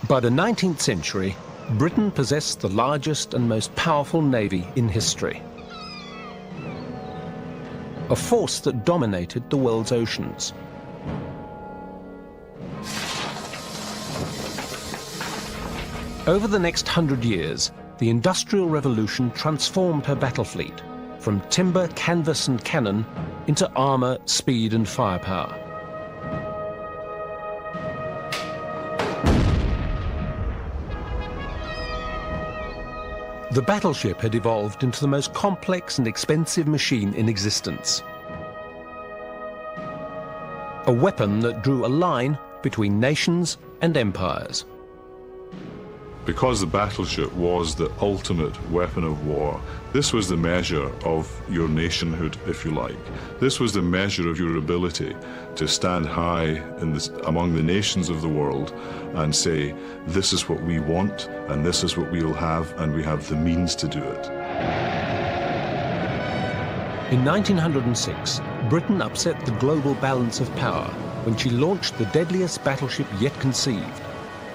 By the 19th century, Britain possessed the largest and most powerful navy in history. A force that dominated the world's oceans. Over the next 100 years, the Industrial Revolution transformed her battle fleet from timber, canvas and cannon into armour, speed and firepower. The battleship had evolved into the most complex and expensive machine in existence. A weapon that drew a line between nations and empires. Because the battleship was the ultimate weapon of war, this was the measure of your nationhood, if you like. This was the measure of your ability to stand high among the nations of the world and say, this is what we want, and this is what we'll have, and we have the means to do it. In 1906, Britain upset the global balance of power when she launched the deadliest battleship yet conceived,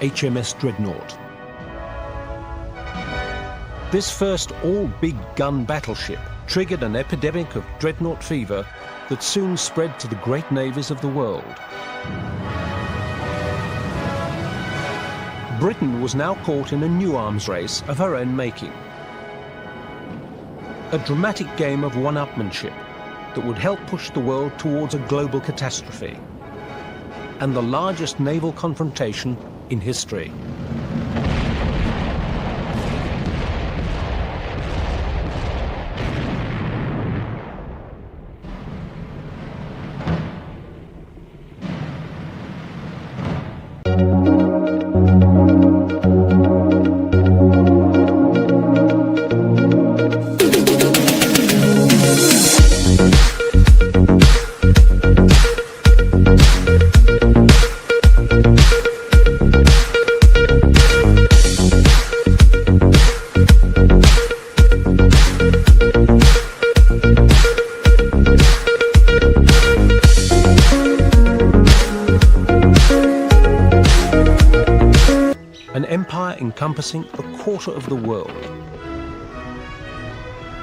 HMS Dreadnought. This first all-big-gun battleship triggered an epidemic of dreadnought fever that soon spread to the great navies of the world. Britain was now caught in a new arms race of her own making. A dramatic game of one-upmanship that would help push the world towards a global catastrophe, and the largest naval confrontation in history. An empire encompassing a quarter of the world.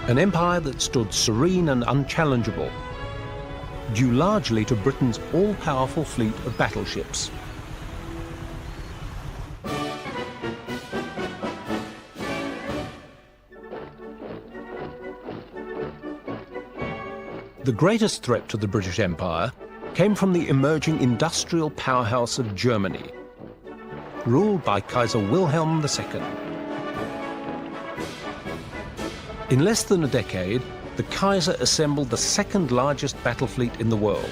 An empire that stood serene and unchallengeable, due largely to Britain's all-powerful fleet of battleships. The greatest threat to the British Empire came from the emerging industrial powerhouse of Germany, ruled by Kaiser Wilhelm II. In less than a decade, the Kaiser assembled the second largest battle fleet in the world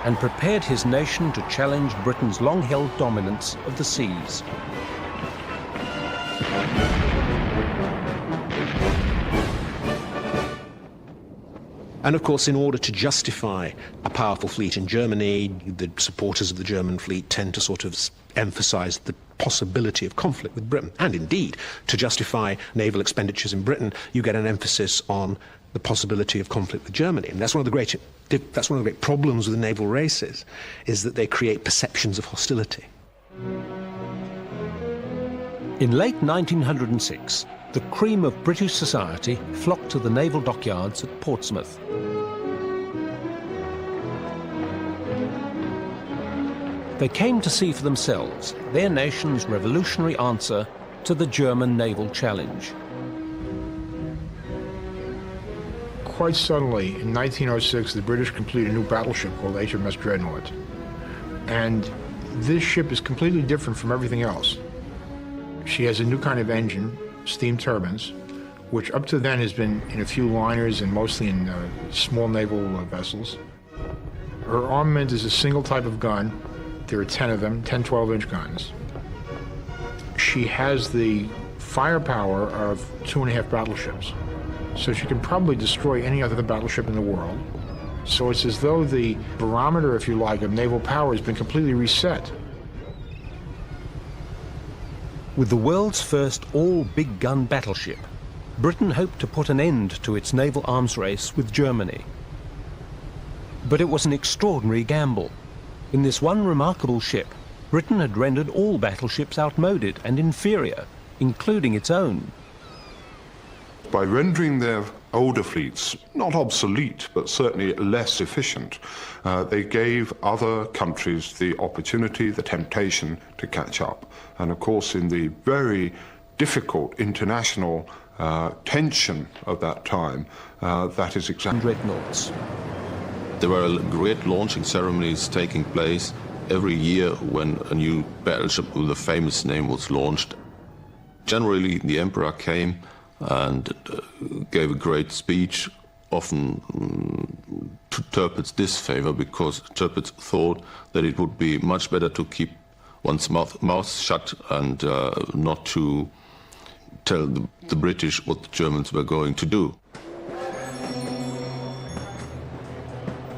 and prepared his nation to challenge Britain's long-held dominance of the seas. And of course, in order to justify a powerful fleet in Germany, the supporters of the German fleet tend to sort of emphasize the possibility of conflict with Britain. And indeed, to justify naval expenditures in Britain, you get an emphasis on the possibility of conflict with Germany. And that's one of the great problems with the naval races, is that they create perceptions of hostility. In late 1906, the cream of British society flocked to the naval dockyards at Portsmouth. They came to see for themselves their nation's revolutionary answer to the German naval challenge. Quite suddenly, in 1906, the British completed a new battleship called HMS Dreadnought. And this ship is completely different from everything else. She has a new kind of engine, steam turbines, which up to then has been in a few liners and mostly in small naval vessels. Her armament is a single type of gun. There are 10 of them, 10 12-inch guns. She has the firepower of 2.5 battleships. So she can probably destroy any other battleship in the world. So it's as though the barometer, if you like, of naval power has been completely reset. With the world's first all-big-gun battleship, Britain hoped to put an end to its naval arms race with Germany. But it was an extraordinary gamble. In this one remarkable ship, Britain had rendered all battleships outmoded and inferior, including its own. By rendering their older fleets not obsolete, but certainly less efficient, they gave other countries the opportunity, the temptation to catch up. And of course, in the very difficult international tension of that time, that is exactly... Dreadnoughts. There were great launching ceremonies taking place every year when a new battleship with a famous name was launched. Generally, the Emperor came and gave a great speech, often to Tirpitz's disfavor, because Tirpitz thought that it would be much better to keep one's mouth shut and not to tell the British what the Germans were going to do.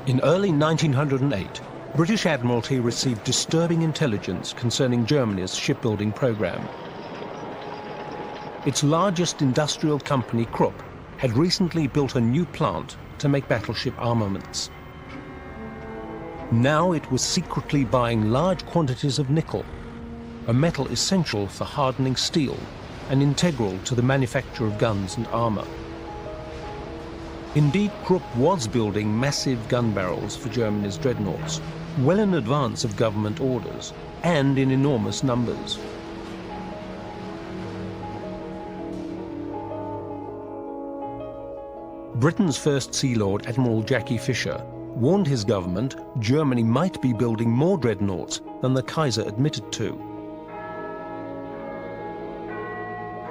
In early 1908, British Admiralty received disturbing intelligence concerning Germany's shipbuilding program. Its largest industrial company, Krupp, had recently built a new plant to make battleship armaments. Now it was secretly buying large quantities of nickel, a metal essential for hardening steel and integral to the manufacture of guns and armor. Indeed, Krupp was building massive gun barrels for Germany's dreadnoughts, well in advance of government orders, and in enormous numbers. Britain's First Sea Lord, Admiral Jackie Fisher, warned his government Germany might be building more dreadnoughts than the Kaiser admitted to.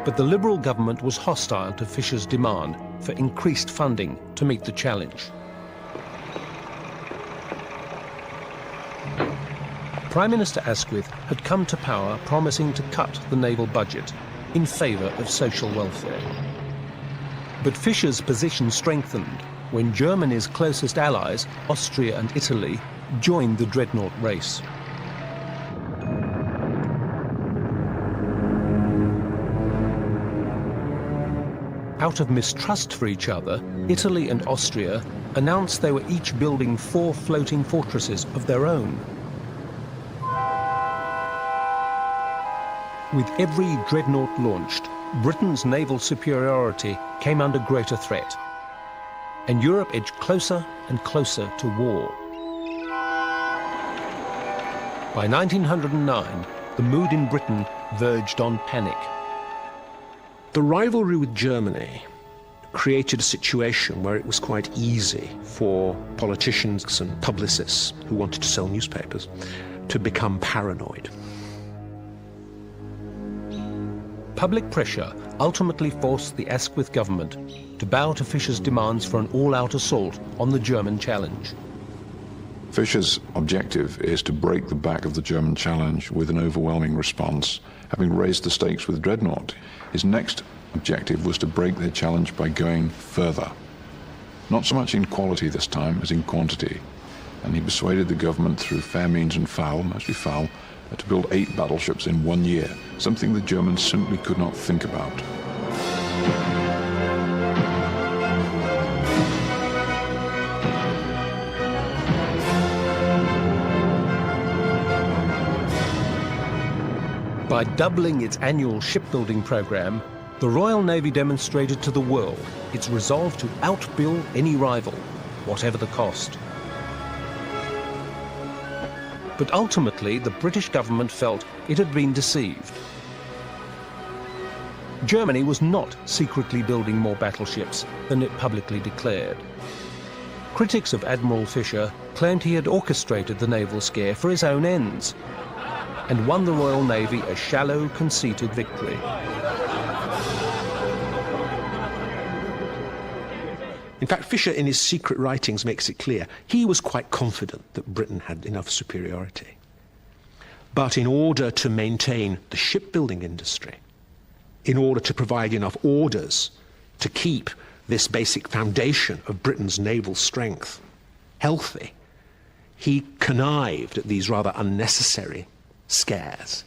But the Liberal government was hostile to Fisher's demand for increased funding to meet the challenge. Prime Minister Asquith had come to power promising to cut the naval budget in favour of social welfare. But Fisher's position strengthened when Germany's closest allies, Austria and Italy, joined the dreadnought race. Out of mistrust for each other, Italy and Austria announced they were each building 4 floating fortresses of their own. With every dreadnought launched, Britain's naval superiority came under greater threat, and Europe edged closer and closer to war. By 1909, the mood in Britain verged on panic. The rivalry with Germany created a situation where it was quite easy for politicians and publicists who wanted to sell newspapers to become paranoid. Public pressure ultimately forced the Asquith government to bow to Fisher's demands for an all-out assault on the German challenge. Fisher's objective is to break the back of the German challenge with an overwhelming response. Having raised the stakes with Dreadnought, his next objective was to break their challenge by going further. Not so much in quality this time as in quantity. And he persuaded the government through fair means and foul, mostly foul, to build 8 battleships in 1 year, something the Germans simply could not think about. By doubling its annual shipbuilding program, the Royal Navy demonstrated to the world its resolve to outbuild any rival, whatever the cost. But ultimately, the British government felt it had been deceived. Germany was not secretly building more battleships than it publicly declared. Critics of Admiral Fisher claimed he had orchestrated the naval scare for his own ends and won the Royal Navy a shallow, conceited victory. In fact, Fisher, in his secret writings, makes it clear he was quite confident that Britain had enough superiority. But in order to maintain the shipbuilding industry, in order to provide enough orders to keep this basic foundation of Britain's naval strength healthy, he connived at these rather unnecessary scares.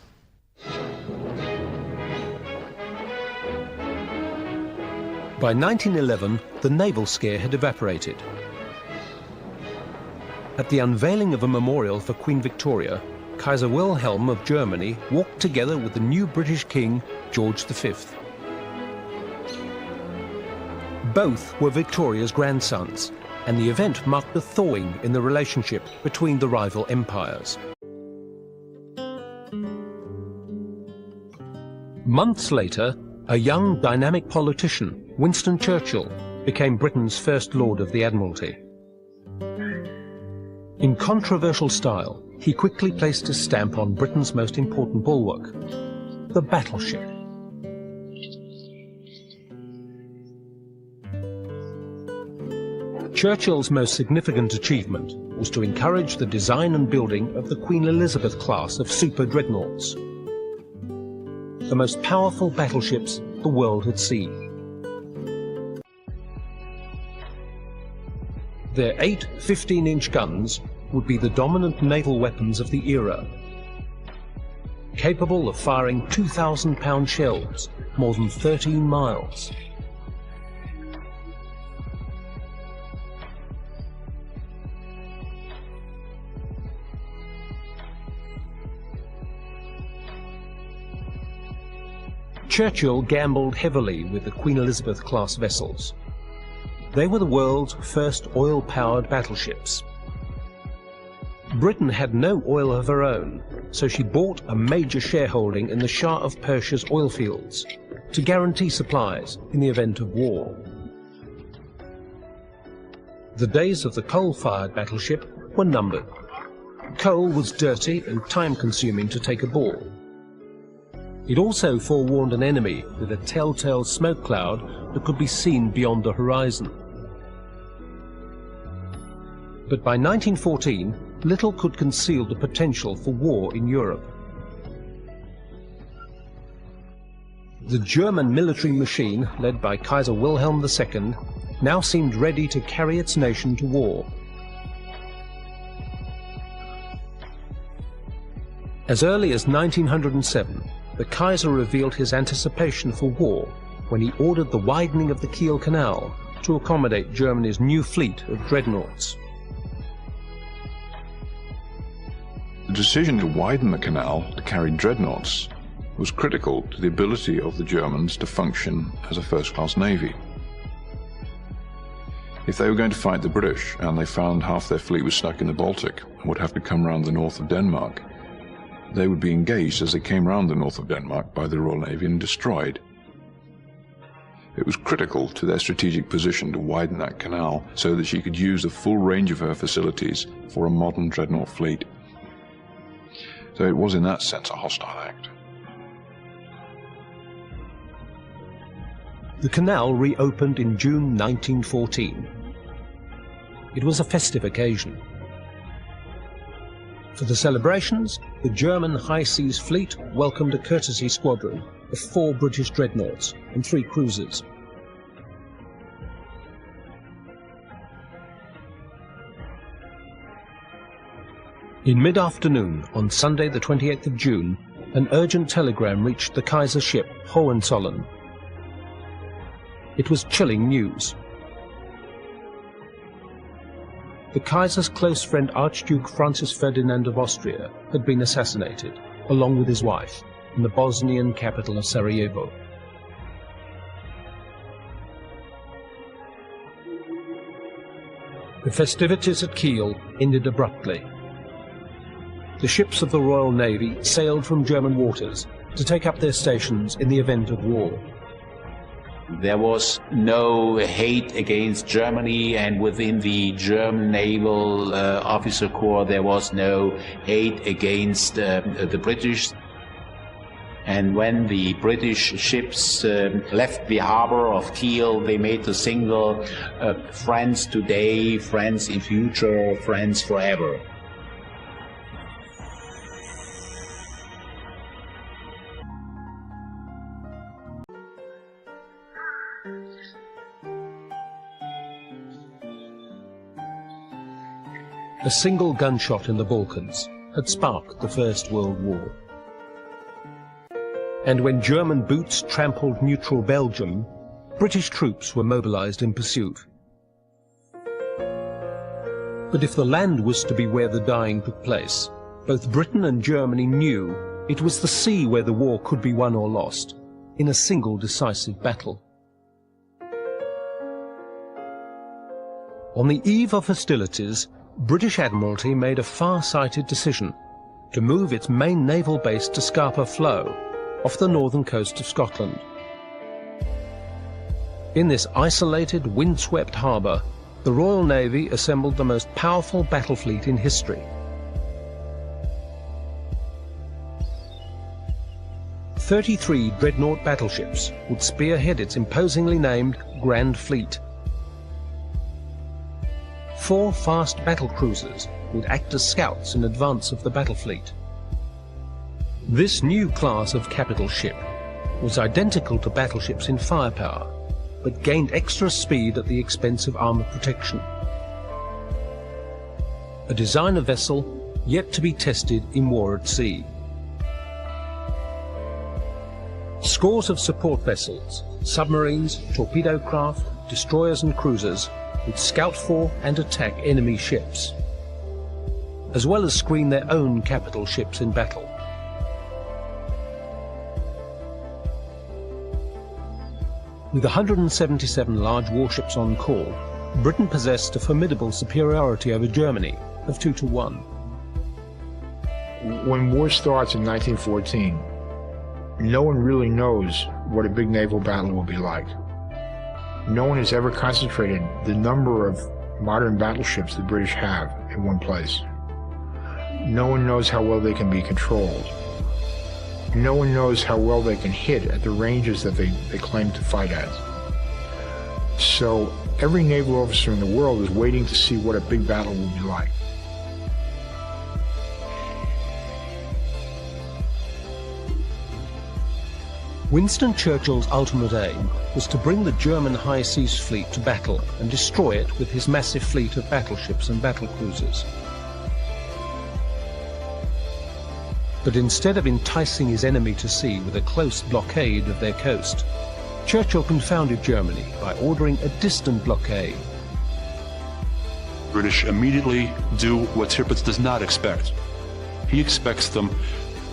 By 1911, the naval scare had evaporated. At the unveiling of a memorial for Queen Victoria, Kaiser Wilhelm of Germany walked together with the new British King, George V. Both were Victoria's grandsons, and the event marked a thawing in the relationship between the rival empires. Months later, a young, dynamic politician, Winston Churchill, became Britain's first Lord of the Admiralty. In controversial style, he quickly placed his stamp on Britain's most important bulwark, the battleship. Churchill's most significant achievement was to encourage the design and building of the Queen Elizabeth class of super dreadnoughts, the most powerful battleships the world had seen. Their 8 15-inch guns would be the dominant naval weapons of the era, capable of firing 2,000-pound shells more than 13 miles. Churchill gambled heavily with the Queen Elizabeth class vessels. They were the world's first oil-powered battleships. Britain had no oil of her own, so she bought a major shareholding in the Shah of Persia's oil fields to guarantee supplies in the event of war. The days of the coal-fired battleship were numbered. Coal was dirty and time-consuming to take aboard. It also forewarned an enemy with a telltale smoke cloud that could be seen beyond the horizon. But by 1914, little could conceal the potential for war in Europe. The German military machine, led by Kaiser Wilhelm II, now seemed ready to carry its nation to war. As early as 1907, the Kaiser revealed his anticipation for war when he ordered the widening of the Kiel Canal to accommodate Germany's new fleet of dreadnoughts. The decision to widen the canal to carry dreadnoughts was critical to the ability of the Germans to function as a first-class navy. If they were going to fight the British and they found half their fleet was stuck in the Baltic and would have to come around the north of Denmark, they would be engaged as they came round the north of Denmark by the Royal Navy and destroyed. It was critical to their strategic position to widen that canal so that she could use the full range of her facilities for a modern dreadnought fleet. So it was in that sense a hostile act. The canal reopened in June 1914. It was a festive occasion. For the celebrations, the German High Seas Fleet welcomed a courtesy squadron of 4 British dreadnoughts and 3 cruisers. In mid-afternoon on Sunday the 28th of June, an urgent telegram reached the Kaiser's ship Hohenzollern. It was chilling news. The Kaiser's close friend Archduke Francis Ferdinand of Austria had been assassinated, along with his wife, in the Bosnian capital of Sarajevo. The festivities at Kiel ended abruptly. The ships of the Royal Navy sailed from German waters to take up their stations in the event of war. There was no hate against Germany, and within the German Naval Officer Corps there was no hate against the British. And when the British ships left the harbor of Kiel, they made the single, friends today, friends in future, friends forever. A single gunshot in the Balkans had sparked the First World War. And when German boots trampled neutral Belgium, British troops were mobilized in pursuit. But if the land was to be where the dying took place, both Britain and Germany knew it was the sea where the war could be won or lost, in a single decisive battle. On the eve of hostilities, British Admiralty made a far-sighted decision to move its main naval base to Scapa Flow, off the northern coast of Scotland. In this isolated, windswept harbour, the Royal Navy assembled the most powerful battle fleet in history. 33 dreadnought battleships would spearhead its imposingly named Grand Fleet. 4 fast battle cruisers would act as scouts in advance of the battle fleet. This new class of capital ship was identical to battleships in firepower, but gained extra speed at the expense of armour protection. A designer vessel yet to be tested in war at sea. Scores of support vessels, submarines, torpedo craft, destroyers and cruisers would scout for and attack enemy ships, as well as screen their own capital ships in battle. With 177 large warships on call, Britain possessed a formidable superiority over Germany of 2 to 1. When war starts in 1914, no one really knows what a big naval battle will be like. No one has ever concentrated the number of modern battleships the British have in one place. No one knows how well they can be controlled. No one knows how well they can hit at the ranges that they claim to fight at. So every naval officer in the world is waiting to see what a big battle will be like. Winston Churchill's ultimate aim was to bring the German high seas fleet to battle and destroy it with his massive fleet of battleships and battlecruisers. But instead of enticing his enemy to sea with a close blockade of their coast, Churchill confounded Germany by ordering a distant blockade. British immediately do what Tirpitz does not expect. He expects them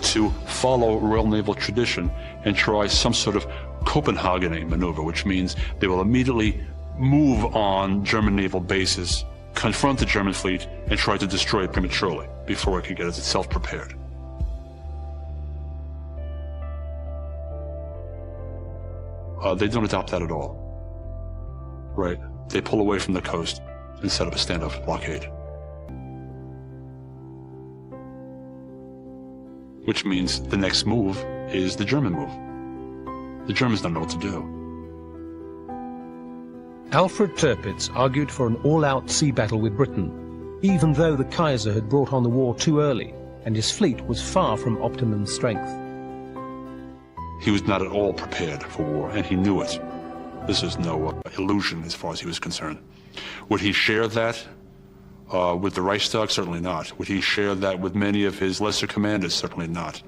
to follow Royal Naval tradition and try some sort of Copenhagen maneuver, which means they will immediately move on German naval bases, confront the German fleet, and try to destroy it prematurely before it can get itself prepared. They don't adopt that at all. Right? They pull away from the coast and set up a standoff blockade. Which means the next move is the German move. The Germans don't know what to do. Alfred Tirpitz argued for an all-out sea battle with Britain, even though the Kaiser had brought on the war too early and his fleet was far from optimum strength. He was not at all prepared for war, and he knew it. This is no illusion as far as he was concerned. Would he share that with the Reichstag? Certainly not. Would he share that with many of his lesser commanders? Certainly not.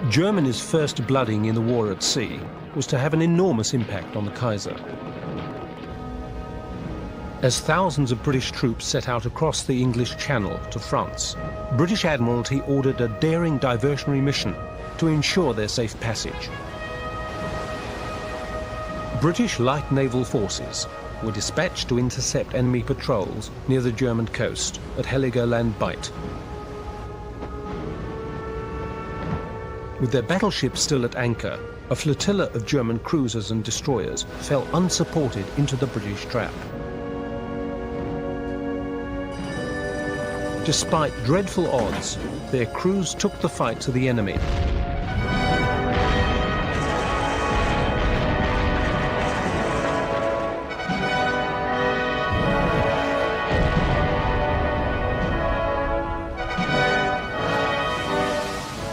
Germany's first blooding in the war at sea was to have an enormous impact on the Kaiser. As thousands of British troops set out across the English Channel to France, British Admiralty ordered a daring diversionary mission to ensure their safe passage. British light naval forces were dispatched to intercept enemy patrols near the German coast at Heligoland Bight. With their battleships still at anchor, a flotilla of German cruisers and destroyers fell unsupported into the British trap. Despite dreadful odds, their crews took the fight to the enemy.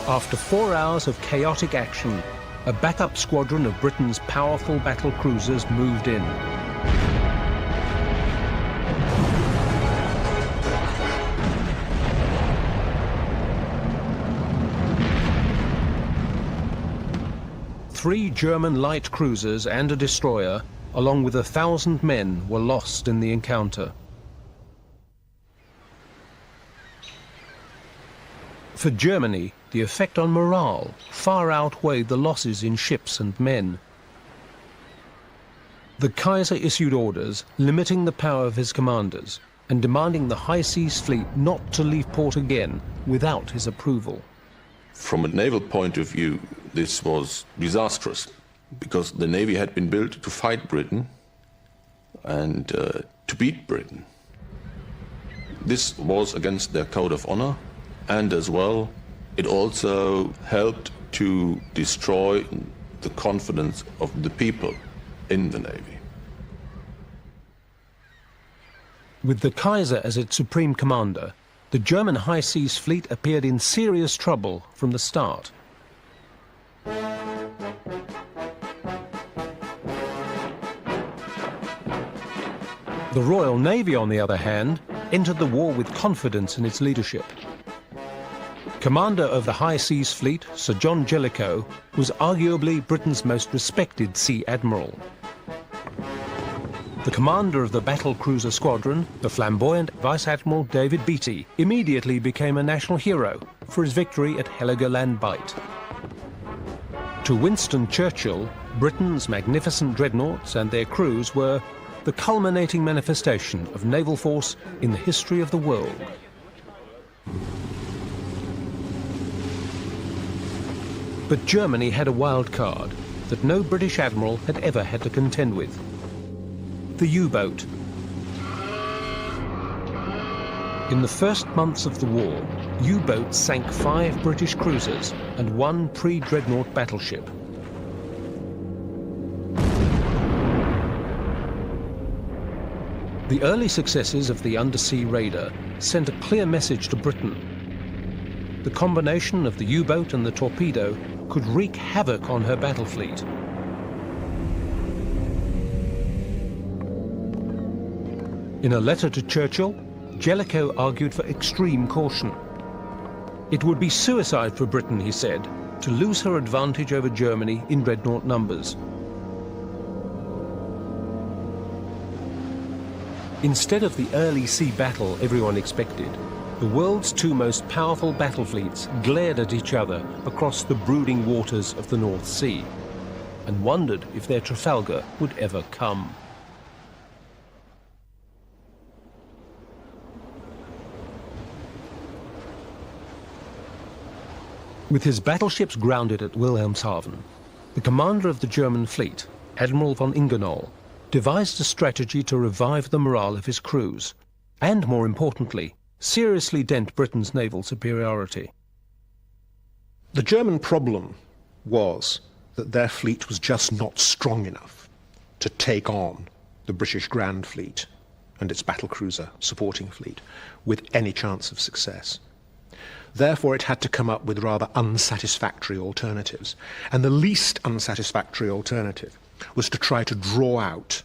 After 4 hours of chaotic action, a backup squadron of Britain's powerful battle cruisers moved in. Three German light cruisers and a destroyer, along with 1,000 men, were lost in the encounter. For Germany, the effect on morale far outweighed the losses in ships and men. The Kaiser issued orders limiting the power of his commanders and demanding the High Seas Fleet not to leave port again without his approval. From a naval point of view, this was disastrous, because the Navy had been built to fight Britain and to beat Britain. This was against their code of honor, and as well, it also helped to destroy the confidence of the people in the Navy. With the Kaiser as its supreme commander, the German High Seas Fleet appeared in serious trouble from the start. The Royal Navy, on the other hand, entered the war with confidence in its leadership. Commander of the High Seas Fleet, Sir John Jellicoe, was arguably Britain's most respected sea admiral. The commander of the battle cruiser squadron, the flamboyant Vice Admiral David Beatty, immediately became a national hero for his victory at Heligoland Bight. To Winston Churchill, Britain's magnificent dreadnoughts and their crews were the culminating manifestation of naval force in the history of the world. But Germany had a wild card that no British admiral had ever had to contend with: the U-boat. In the first months of the war, U-boats sank 5 British cruisers and 1 pre-dreadnought battleship. The early successes of the undersea raider sent a clear message to Britain. The combination of the U-boat and the torpedo could wreak havoc on her battle fleet. In a letter to Churchill, Jellicoe argued for extreme caution. It would be suicide for Britain, he said, to lose her advantage over Germany in dreadnought numbers. Instead of the early sea battle everyone expected, the world's 2 most powerful battle fleets glared at each other across the brooding waters of the North Sea and wondered if their Trafalgar would ever come. With his battleships grounded at Wilhelmshaven, the commander of the German fleet, Admiral von Ingenohl, devised a strategy to revive the morale of his crews and, more importantly, seriously dent Britain's naval superiority. The German problem was that their fleet was just not strong enough to take on the British Grand Fleet and its battlecruiser supporting fleet with any chance of success. Therefore, it had to come up with rather unsatisfactory alternatives. And the least unsatisfactory alternative was to try to draw out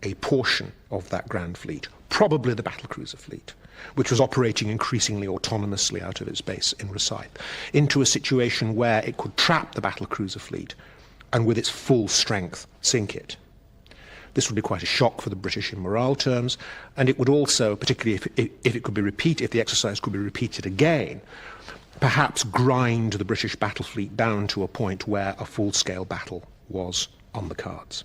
a portion of that Grand Fleet, probably the battlecruiser fleet, which was operating increasingly autonomously out of its base in Rosyth, into a situation where it could trap the battlecruiser fleet and with its full strength sink it. This would be quite a shock for the British in morale terms, and it would also, particularly if it could be repeated, if the exercise could be repeated again, perhaps grind the British battle fleet down to a point where a full-scale battle was on the cards.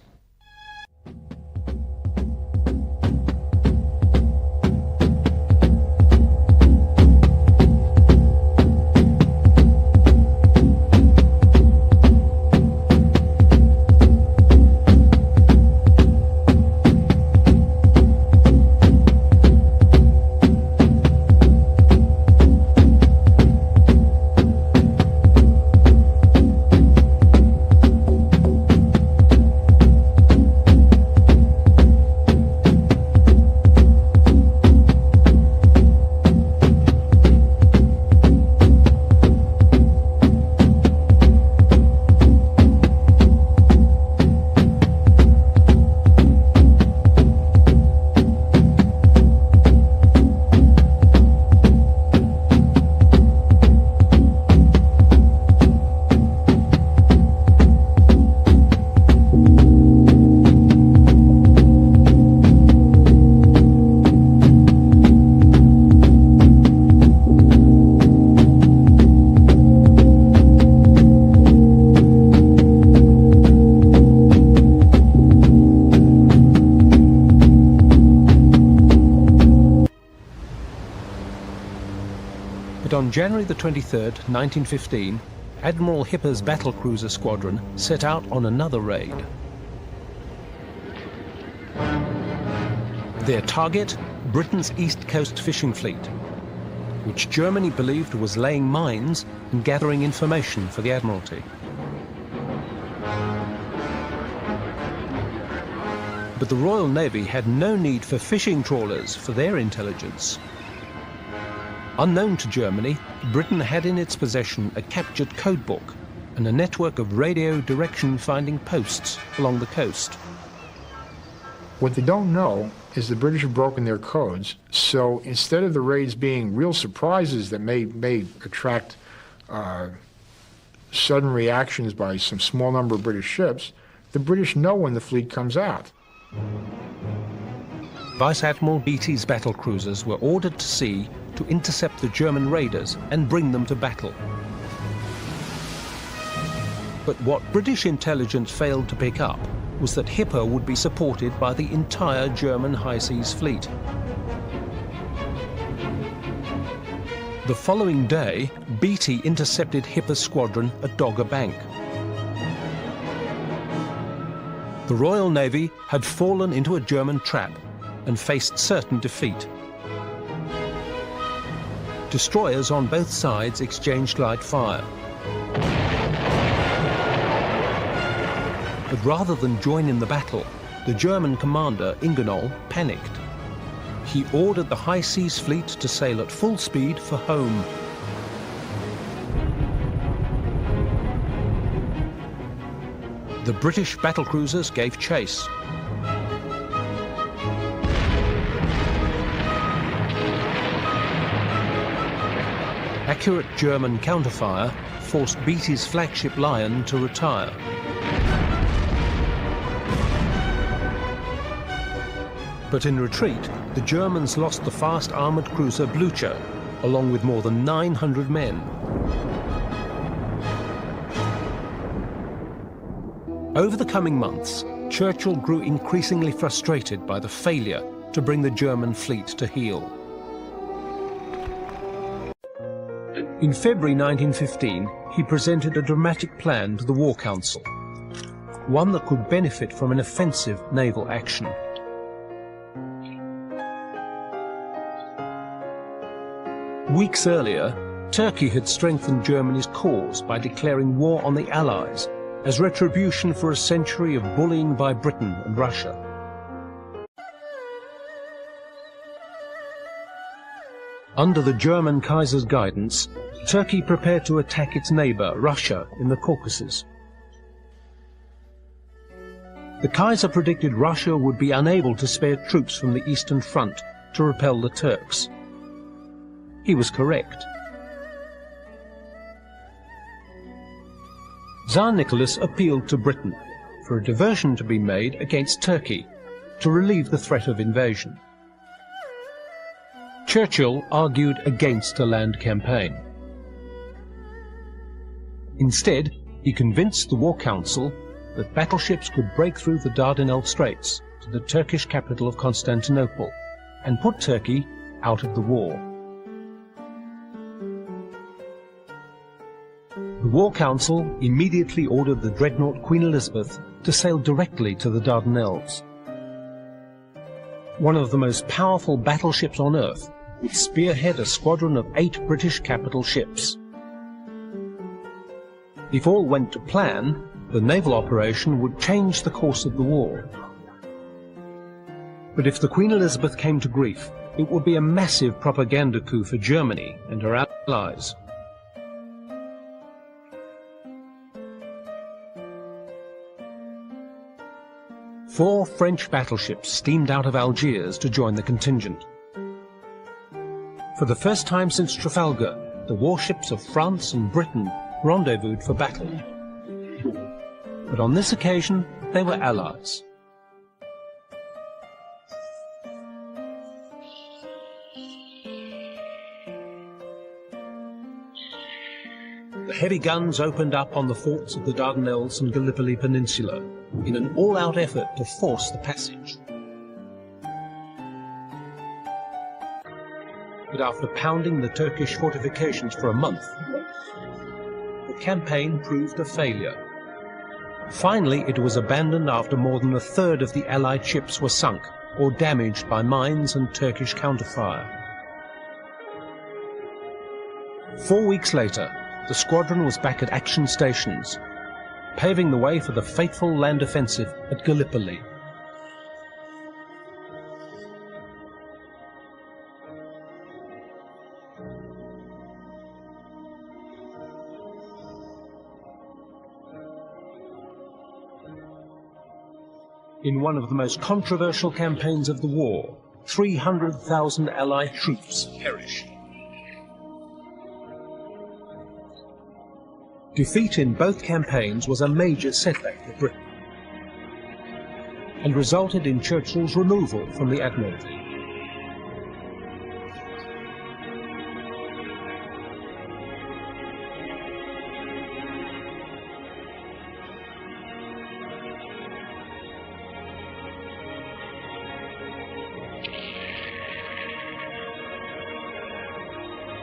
on January the 23rd, 1915, Admiral Hipper's battlecruiser squadron set out on another raid. Their target, Britain's East Coast fishing fleet, which Germany believed was laying mines and gathering information for the Admiralty. But the Royal Navy had no need for fishing trawlers for their intelligence. Unknown to Germany, Britain had in its possession a captured codebook and a network of radio direction-finding posts along the coast. What they don't know is the British have broken their codes, so instead of the raids being real surprises that may attract sudden reactions by some small number of British ships, the British know when the fleet comes out. Vice Admiral Beatty's battlecruisers were ordered to sea to intercept the German raiders and bring them to battle. But what British intelligence failed to pick up was that Hipper would be supported by the entire German high seas fleet. The following day, Beatty intercepted Hipper's squadron at Dogger Bank. The Royal Navy had fallen into a German trap and faced certain defeat. Destroyers on both sides exchanged light fire. But rather than join in the battle, the German commander, Ingenohl, panicked. He ordered the high seas fleet to sail at full speed for home. The British battlecruisers gave chase. Accurate German counterfire forced Beatty's flagship Lion to retire. But in retreat, the Germans lost the fast armoured cruiser Blucher, along with more than 900 men. Over the coming months, Churchill grew increasingly frustrated by the failure to bring the German fleet to heel. In February 1915, he presented a dramatic plan to the War Council, one that could benefit from an offensive naval action. Weeks earlier, Turkey had strengthened Germany's cause by declaring war on the Allies as retribution for a century of bullying by Britain and Russia. Under the German Kaiser's guidance, Turkey prepared to attack its neighbour, Russia, in the Caucasus. The Kaiser predicted Russia would be unable to spare troops from the Eastern Front to repel the Turks. He was correct. Tsar Nicholas appealed to Britain for a diversion to be made against Turkey to relieve the threat of invasion. Churchill argued against a land campaign. Instead, he convinced the War Council that battleships could break through the Dardanelles Straits to the Turkish capital of Constantinople and put Turkey out of the war. The War Council immediately ordered the dreadnought Queen Elizabeth to sail directly to the Dardanelles. One of the most powerful battleships on Earth would spearhead a squadron of 8 British capital ships. If all went to plan, the naval operation would change the course of the war. But if the Queen Elizabeth came to grief, it would be a massive propaganda coup for Germany and her allies. Four French battleships steamed out of Algiers to join the contingent. For the first time since Trafalgar, the warships of France and Britain rendezvoused for battle. But on this occasion, they were allies. The heavy guns opened up on the forts of the Dardanelles and Gallipoli Peninsula in an all-out effort to force the passage. but after pounding the Turkish fortifications for a month, the campaign proved a failure. Finally, it was abandoned after more than a third of the Allied ships were sunk or damaged by mines and Turkish counterfire. 4 weeks later, the squadron was back at action stations, paving the way for the fateful land offensive at Gallipoli. In one of the most controversial campaigns of the war, 300,000 Allied troops perished. Defeat in both campaigns was a major setback for Britain and resulted in Churchill's removal from the Admiralty.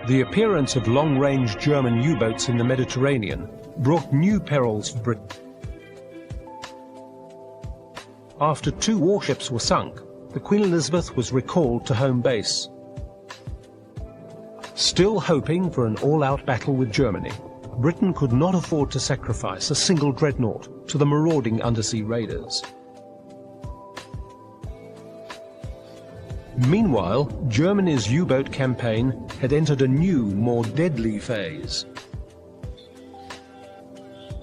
The appearance of long-range German U-boats in the Mediterranean brought new perils for Britain. After 2 warships were sunk, the Queen Elizabeth was recalled to home base. Still hoping for an all-out battle with Germany, Britain could not afford to sacrifice a single dreadnought to the marauding undersea raiders. Meanwhile, Germany's U-boat campaign had entered a new, more deadly phase.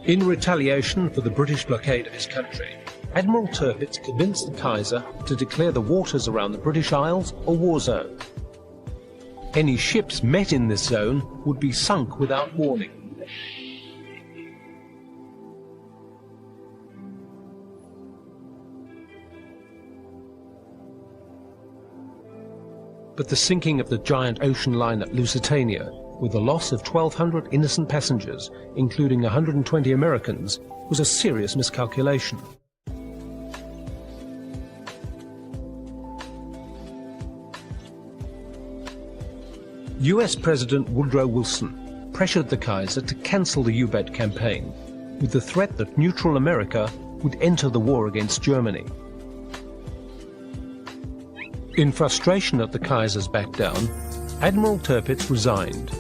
In retaliation for the British blockade of his country, Admiral Tirpitz convinced the Kaiser to declare the waters around the British Isles a war zone. Any ships met in this zone would be sunk without warning. But the sinking of the giant ocean liner Lusitania, with the loss of 1,200 innocent passengers, including 120 Americans, was a serious miscalculation. US President Woodrow Wilson pressured the Kaiser to cancel the U-boat campaign, with the threat that neutral America would enter the war against Germany. In frustration at the Kaiser's backdown, Admiral Tirpitz resigned.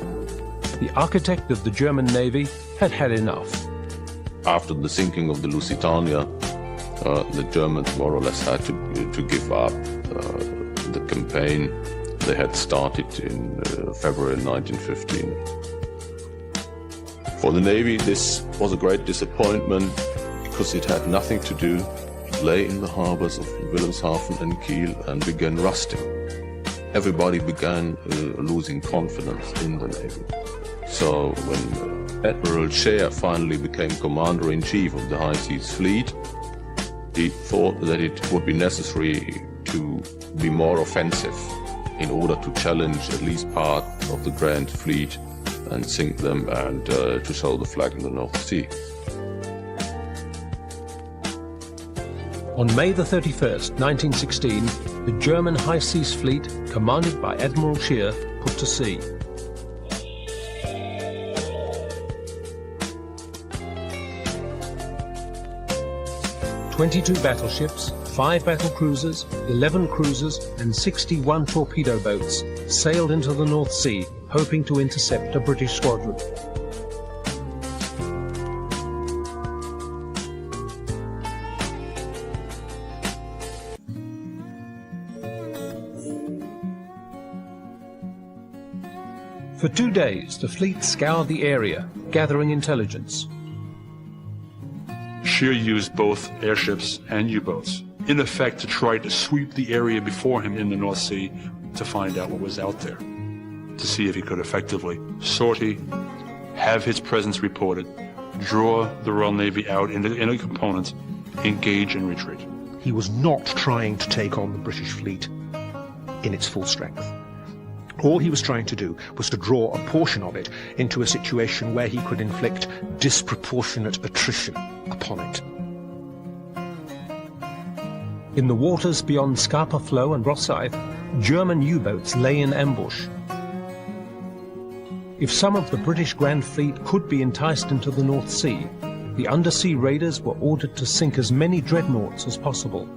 The architect of the German Navy had had enough. After the sinking of the Lusitania, the Germans more or less had to give up the campaign they had started in February 1915. For the Navy, this was a great disappointment because it had nothing to do. It lay in the harbors of Wilhelmshaven and Kiel and began rusting. Everybody began losing confidence in the Navy. So when Admiral Scheer finally became Commander-in-Chief of the High Seas Fleet, he thought that it would be necessary to be more offensive in order to challenge at least part of the Grand Fleet and sink them and to show the flag in the North Sea. On May the 31st, 1916, the German High Seas Fleet, commanded by Admiral Scheer, put to sea. "22 battleships, 5 battle cruisers, 11 cruisers and 61 torpedo boats sailed into the North Sea, hoping to intercept a British squadron. For 2 days, the fleet scoured the area, gathering intelligence. Scheer used both airships and U-boats, in effect to try to sweep the area before him in the North Sea to find out what was out there, to see if he could effectively sortie, have his presence reported, draw the Royal Navy out into components, engage and retreat. He was not trying to take on the British fleet in its full strength. All he was trying to do was to draw a portion of it into a situation where he could inflict disproportionate attrition upon it. In the waters beyond Scapa Flow and Rosyth, German U-boats lay in ambush, If some of the British Grand Fleet could be enticed into the North Sea, the undersea raiders were ordered to sink as many dreadnoughts as possible.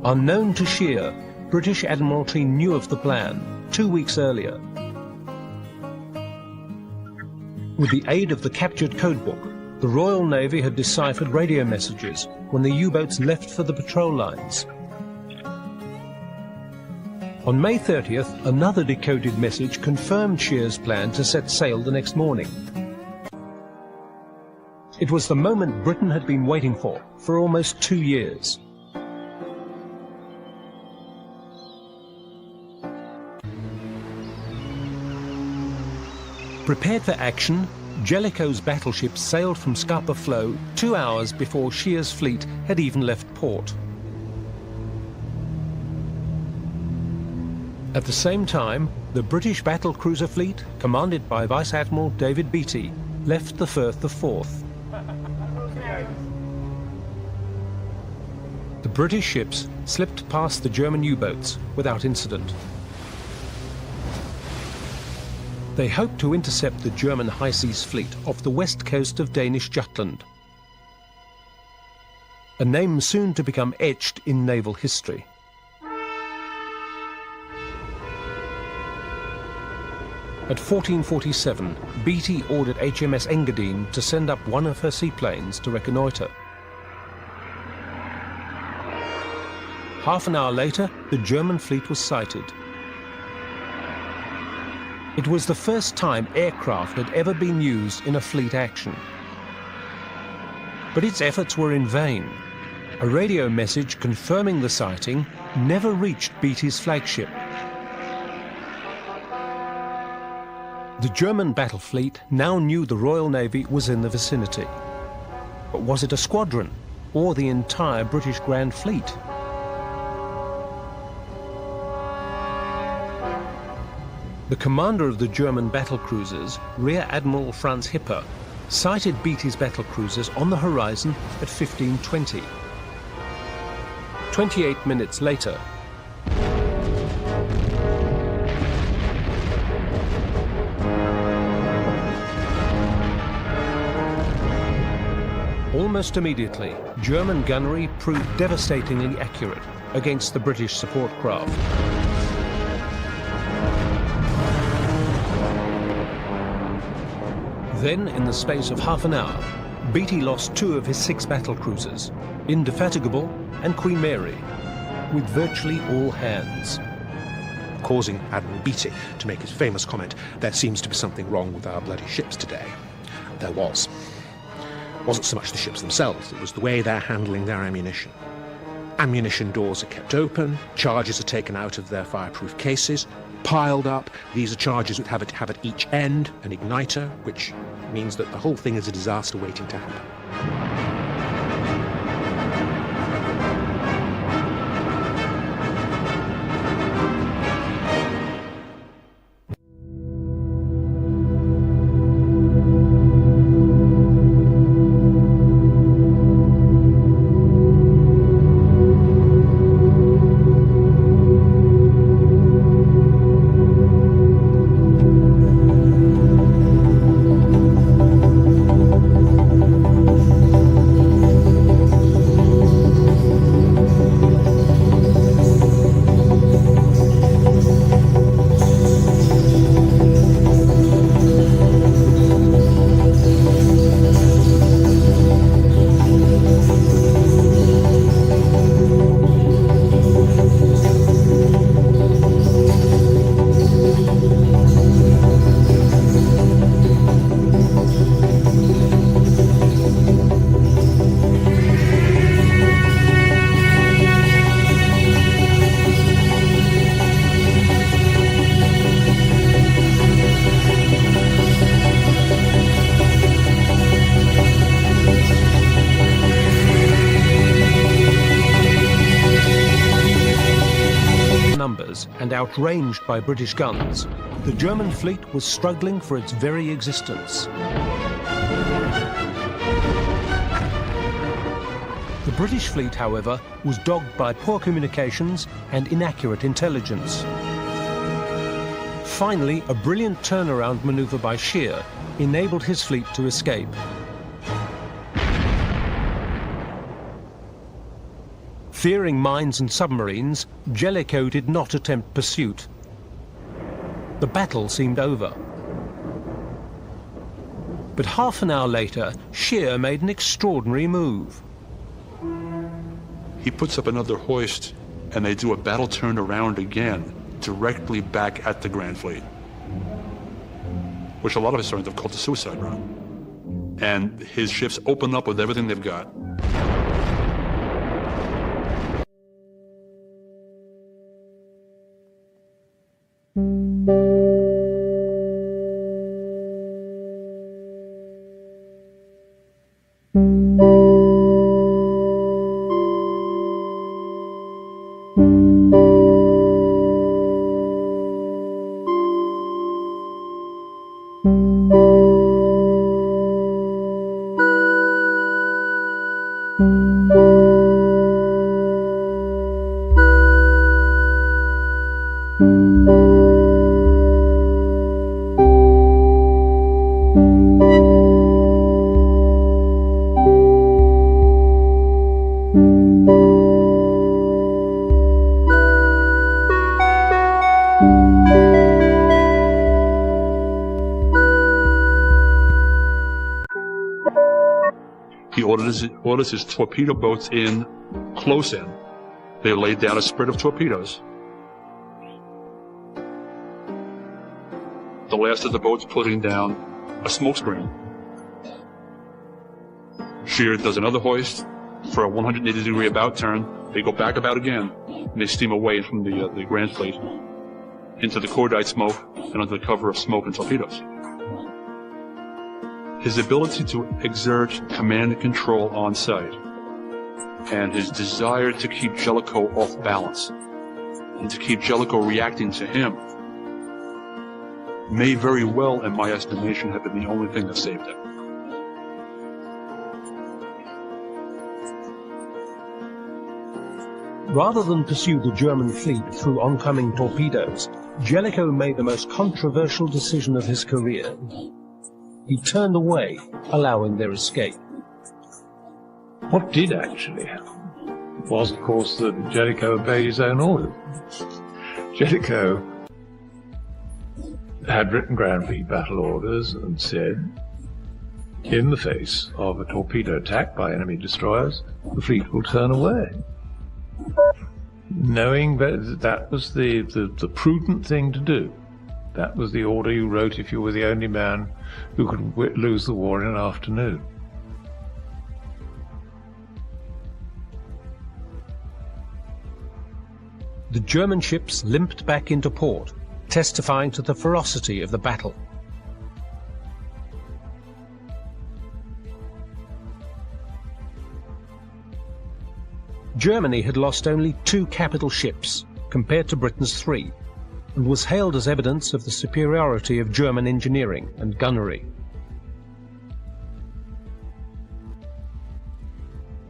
Unknown to Scheer, British Admiralty knew of the plan 2 weeks earlier. With the aid of the captured codebook, the Royal Navy had deciphered radio messages when the U-boats left for the patrol lines. On May 30th, another decoded message confirmed Scheer's plan to set sail the next morning. It was the moment Britain had been waiting for almost 2 years. Prepared for action, Jellicoe's battleship sailed from Scapa Flow 2 hours before Scheer's fleet had even left port. At the same time, the British battlecruiser fleet, commanded by Vice Admiral David Beatty, left the Firth of Forth. The British ships slipped past the German U-boats without incident. They hoped to intercept the German High Seas Fleet off the west coast of Danish Jutland, a name soon to become etched in naval history. At 1447, Beatty ordered HMS Engadine to send up one of her seaplanes to reconnoitre. Half an hour later, the German fleet was sighted. It was the first time aircraft had ever been used in a fleet action. But its efforts were in vain. A radio message confirming the sighting never reached Beatty's flagship. The German battle fleet now knew the Royal Navy was in the vicinity. But was it a squadron or the entire British Grand Fleet? The commander of the German battlecruisers, Rear Admiral Franz Hipper, sighted Beatty's battlecruisers on the horizon at 15:20. 28 minutes later, almost immediately, German gunnery proved devastatingly accurate against the British support craft. Then, in the space of half an hour, Beatty lost 2 of his 6 battlecruisers, Indefatigable and Queen Mary, with virtually all hands, causing Admiral Beatty to make his famous comment, "There seems to be something wrong with our bloody ships today." There was. It wasn't so much the ships themselves, it was the way they're handling their ammunition. Ammunition doors are kept open, charges are taken out of their fireproof cases, piled up. These are charges that have at each end an igniter, which means that the whole thing is a disaster waiting to happen. And outranged by British guns, the German fleet was struggling for its very existence. The British fleet, however, was dogged by poor communications and inaccurate intelligence. Finally, a brilliant turnaround maneuver by Scheer enabled his fleet to escape. Fearing mines and submarines, Jellicoe did not attempt pursuit. The battle seemed over. But half an hour later, Scheer made an extraordinary move. He puts up another hoist, and they do a battle turn around again, directly back at the Grand Fleet, which a lot of historians have called the suicide run. And his ships open up with everything they've got. He orders his torpedo boats in close in. They laid down a spread of torpedoes. The last of the boats putting down a smoke screen. Scheer does another hoist for a 180-degree about turn. They go back about again, and they steam away from the Grand Fleet into the cordite smoke and under the cover of smoke and torpedoes. His ability to exert command and control on site, and his desire to keep Jellicoe off balance, and to keep Jellicoe reacting to him, may very well, in my estimation, have been the only thing that saved him. Rather than pursue the German fleet through oncoming torpedoes, Jellicoe made the most controversial decision of his career. He turned away, allowing their escape. What did actually happen was, of course, that Jellicoe obeyed his own orders. Jellicoe had written Grand Fleet battle orders and said, in the face of a torpedo attack by enemy destroyers, the fleet will turn away. Knowing that that was the prudent thing to do. That was the order you wrote if you were the only man who could lose the war in an afternoon. The German ships limped back into port, testifying to the ferocity of the battle. Germany had lost only 2 capital ships, compared to Britain's 3, and was hailed as evidence of the superiority of German engineering and gunnery.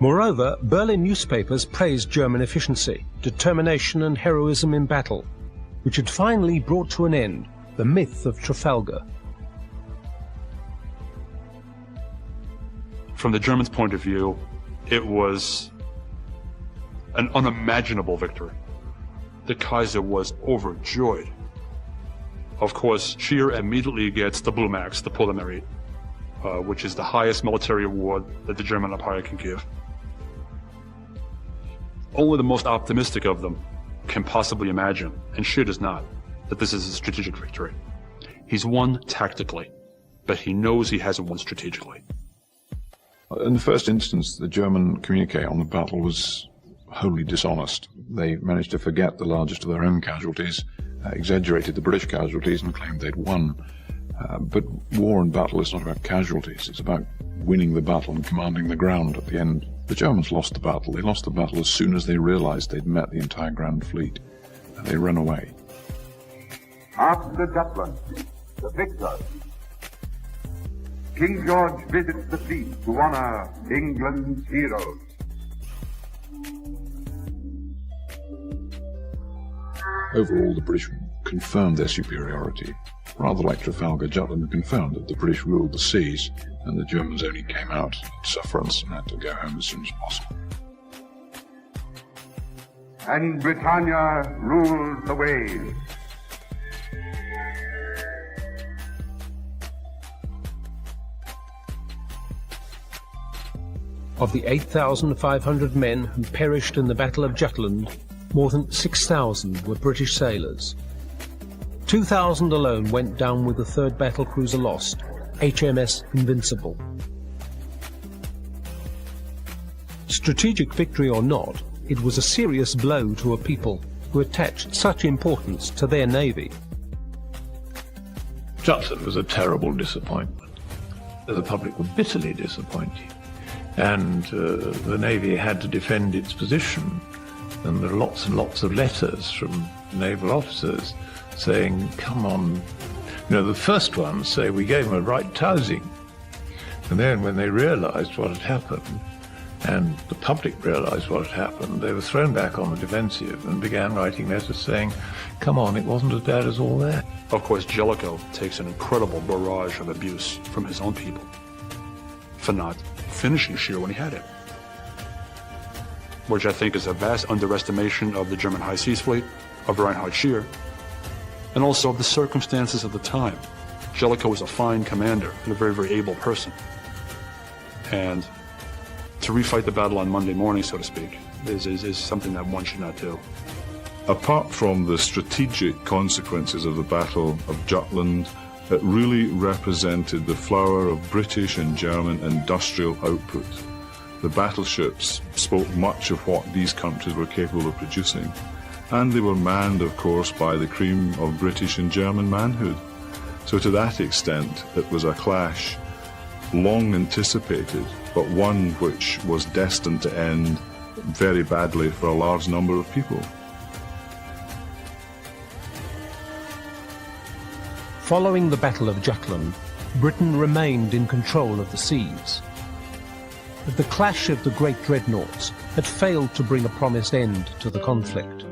Moreover, Berlin newspapers praised German efficiency, determination and heroism in battle, which had finally brought to an end the myth of Trafalgar. From the Germans' point of view, it was an unimaginable victory. The Kaiser was overjoyed. Of course, Scheer immediately gets the Blue Max, the Puller Merit, which is the highest military award that the German Empire can give. Only the most optimistic of them can possibly imagine, and Scheer does not, that this is a strategic victory. He's won tactically, but he knows he hasn't won strategically. In the first instance, the German communique on the battle was wholly dishonest. They managed to forget the largest of their own casualties, exaggerated the British casualties and claimed they'd won. But war and battle is not about casualties, it's about winning the battle and commanding the ground at the end. The Germans lost the battle. They lost the battle as soon as they realized they'd met the entire Grand Fleet, and they ran away. After Jutland, the victor, King George visits the fleet to honor England's heroes. Overall, the British confirmed their superiority. Rather like Trafalgar, Jutland confirmed that the British ruled the seas and the Germans only came out in sufferance and had to go home as soon as possible. And Britannia ruled the waves. Of the 8,500 men who perished in the Battle of Jutland, more than 6,000 were British sailors. 2,000 alone went down with the third battle cruiser lost, HMS Invincible. Strategic victory or not, it was a serious blow to a people who attached such importance to their navy. Jutland was a terrible disappointment. The public were bitterly disappointed, and the Navy had to defend its position, and there are lots and lots of letters from naval officers saying, come on. You know, the first ones say we gave them a right tousing, and then when they realized what had happened, and the public realized what had happened, they were thrown back on the defensive and began writing letters saying, come on, it wasn't as bad as all that. Of course, Jellicoe takes an incredible barrage of abuse from his own people for not finishing Scheer when he had it, which I think is a vast underestimation of the German High Seas Fleet, of Reinhard Scheer, and also of the circumstances of the time. Jellicoe was a fine commander and a very, very able person. And to refight the battle on Monday morning, so to speak, is something that one should not do. Apart from the strategic consequences of the Battle of Jutland, it really represented the flower of British and German industrial output. The battleships spoke much of what these countries were capable of producing, and they were manned, of course, by the cream of British and German manhood. So to that extent, it was a clash long anticipated, but one which was destined to end very badly for a large number of people. Following the Battle of Jutland, Britain remained in control of the seas. But the clash of the great dreadnoughts had failed to bring a promised end to the conflict.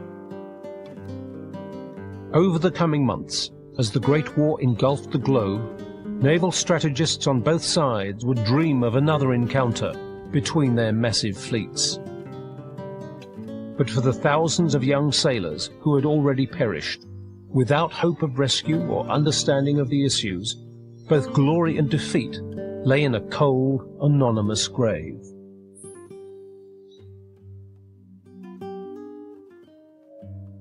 Over the coming months, as the Great War engulfed the globe, naval strategists on both sides would dream of another encounter between their massive fleets. But for the thousands of young sailors who had already perished, without hope of rescue or understanding of the issues, both glory and defeat lay in a cold, anonymous grave.